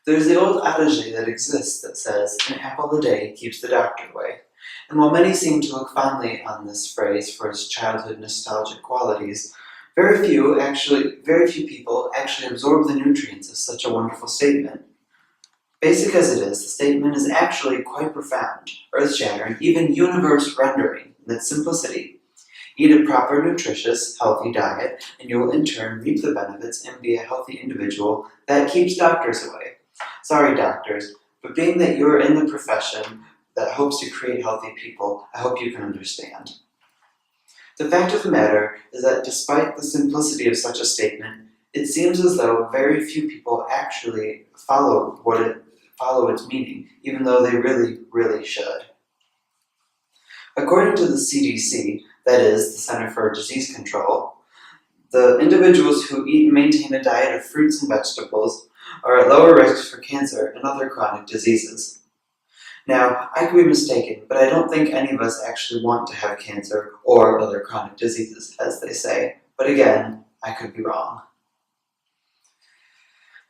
There's the old adage that exists that says, "An apple a day keeps the doctor away." And while many seem to look fondly on this phrase for its childhood nostalgic qualities, very few people actually absorb the nutrients of such a wonderful statement. Basic as it is, the statement is actually quite profound, earth-shattering, even universe-rendering in its simplicity. Eat a proper, nutritious, healthy diet, and you will in turn reap the benefits and be a healthy individual that keeps doctors away. Sorry, doctors, but being that you're in the profession that hopes to create healthy people, I hope you can understand. The fact of the matter is that despite the simplicity of such a statement, it seems as though very few people actually follow its meaning, even though they really, really should. According to the CDC, that is, the Center for Disease Control, the individuals who eat and maintain a diet of fruits and vegetables are at lower risk for cancer and other chronic diseases. Now, I could be mistaken, but I don't think any of us actually want to have cancer or other chronic diseases, as they say. But again, I could be wrong.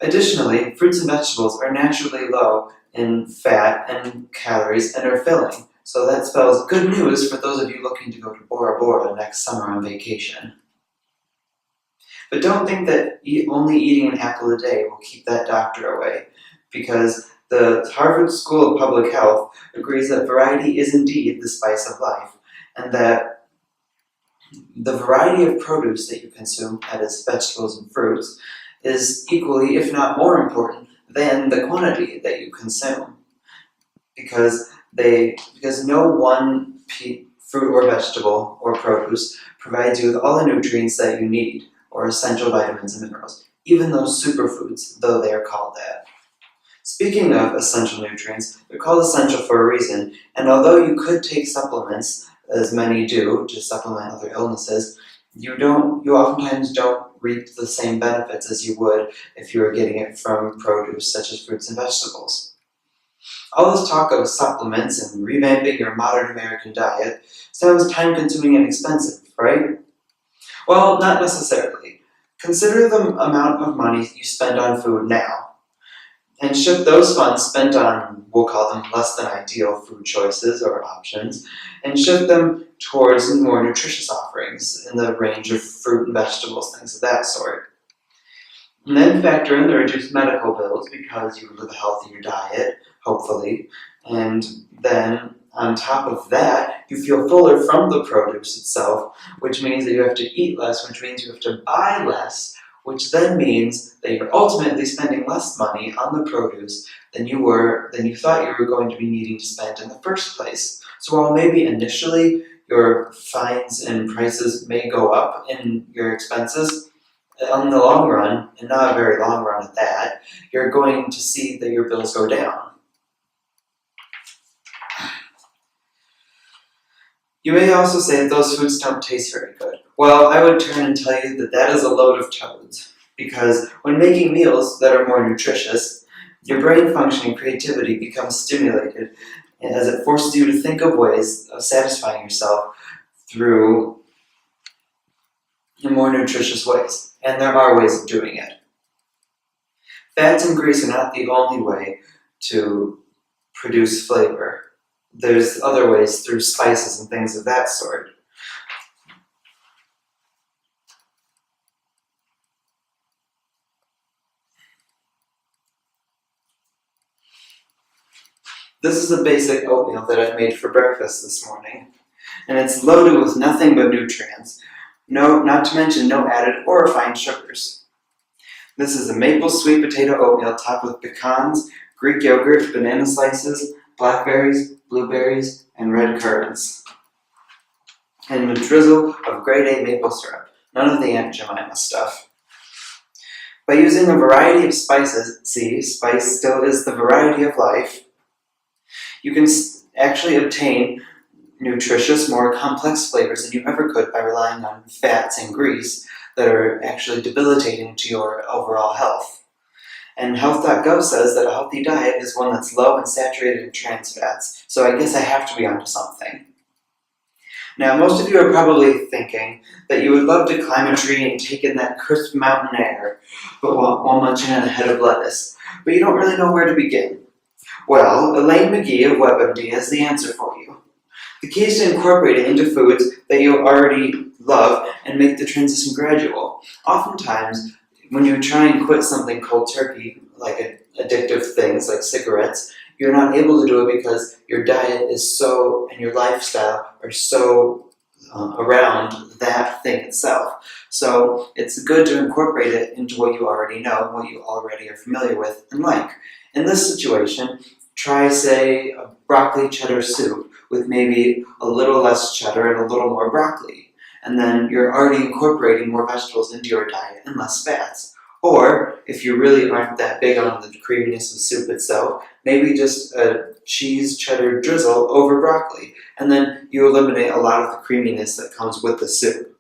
Additionally, fruits and vegetables are naturally low in fat and calories and are filling, so that spells good news for those of you looking to go to Bora Bora next summer on vacation. But don't think that only eating an apple a day will keep that doctor away, because the Harvard School of Public Health agrees that variety is indeed the spice of life, and that the variety of produce that you consume, that is vegetables and fruits, is equally, if not more important, than the quantity that you consume. Because no one fruit or vegetable or produce provides you with all the nutrients that you need, or essential vitamins and minerals, even those superfoods, though they are called that. Speaking of essential nutrients, they're called essential for a reason, and although you could take supplements, as many do, to supplement other illnesses, you oftentimes don't reap the same benefits as you would if you were getting it from produce such as fruits and vegetables. All this talk of supplements and revamping your modern American diet sounds time-consuming and expensive, right? Well, not necessarily. Consider the amount of money you spend on food now, and shift those funds spent on, we'll call them less than ideal food choices or options, and shift them towards more nutritious offerings in the range of fruit and vegetables, things of that sort. And then factor in the reduced medical bills because you live a healthier diet, hopefully, and then on top of that, you feel fuller from the produce itself, which means that you have to eat less, which means you have to buy less, which then means that you're ultimately spending less money on the produce than you thought you were going to be needing to spend in the first place. So while maybe initially your fines and prices may go up in your expenses, in the long run, and not a very long run at that, you're going to see that your bills go down. You may also say that those foods don't taste very good. Well, I would turn and tell you that that is a load of toads, because when making meals that are more nutritious, your brain function and creativity becomes stimulated as it forces you to think of ways of satisfying yourself through more nutritious ways, and there are ways of doing it. Fats and grease are not the only way to produce flavor. There's other ways through spices and things of that sort. This is a basic oatmeal that I made for breakfast this morning, and it's loaded with nothing but nutrients, not to mention no added or refined sugars. This is a maple sweet potato oatmeal topped with pecans, Greek yogurt, banana slices, blackberries, blueberries, and red currants, and a drizzle of grade A maple syrup, none of the Aunt Jemima stuff. By using a variety of spices, see, spice still is the variety of life, you can actually obtain nutritious, more complex flavors than you ever could by relying on fats and grease that are actually debilitating to your overall health. And health.gov says that a healthy diet is one that's low in saturated and trans fats, so I guess I have to be onto something. Now, most of you are probably thinking that you would love to climb a tree and take in that crisp mountain air, but while munching on a head of lettuce, but you don't really know where to begin. Well, Elaine McGee of WebMD has the answer for you. The key is to incorporate it into foods that you already love and make the transition gradual. Oftentimes, when you try and quit something cold turkey, like addictive things like cigarettes, you're not able to do it because your diet is so, and your lifestyle are so around that thing itself. So it's good to incorporate it into what you already know, what you already are familiar with and like. In this situation, try, say, a broccoli cheddar soup with maybe a little less cheddar and a little more broccoli. And then you're already incorporating more vegetables into your diet and less fats. Or, if you really aren't that big on the creaminess of soup itself, maybe just a cheese cheddar drizzle over broccoli. And then you eliminate a lot of the creaminess that comes with the soup.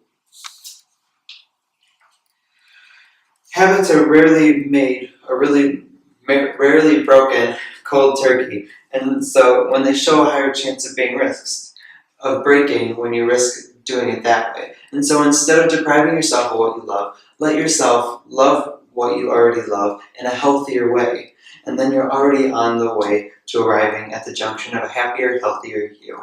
Habits are rarely made, or rarely broken cold turkey. And so when they show a higher chance of being risks, of breaking when you risk doing it that way. And so instead of depriving yourself of what you love, let yourself love what you already love in a healthier way. And then you're already on the way to arriving at the junction of a happier, healthier you.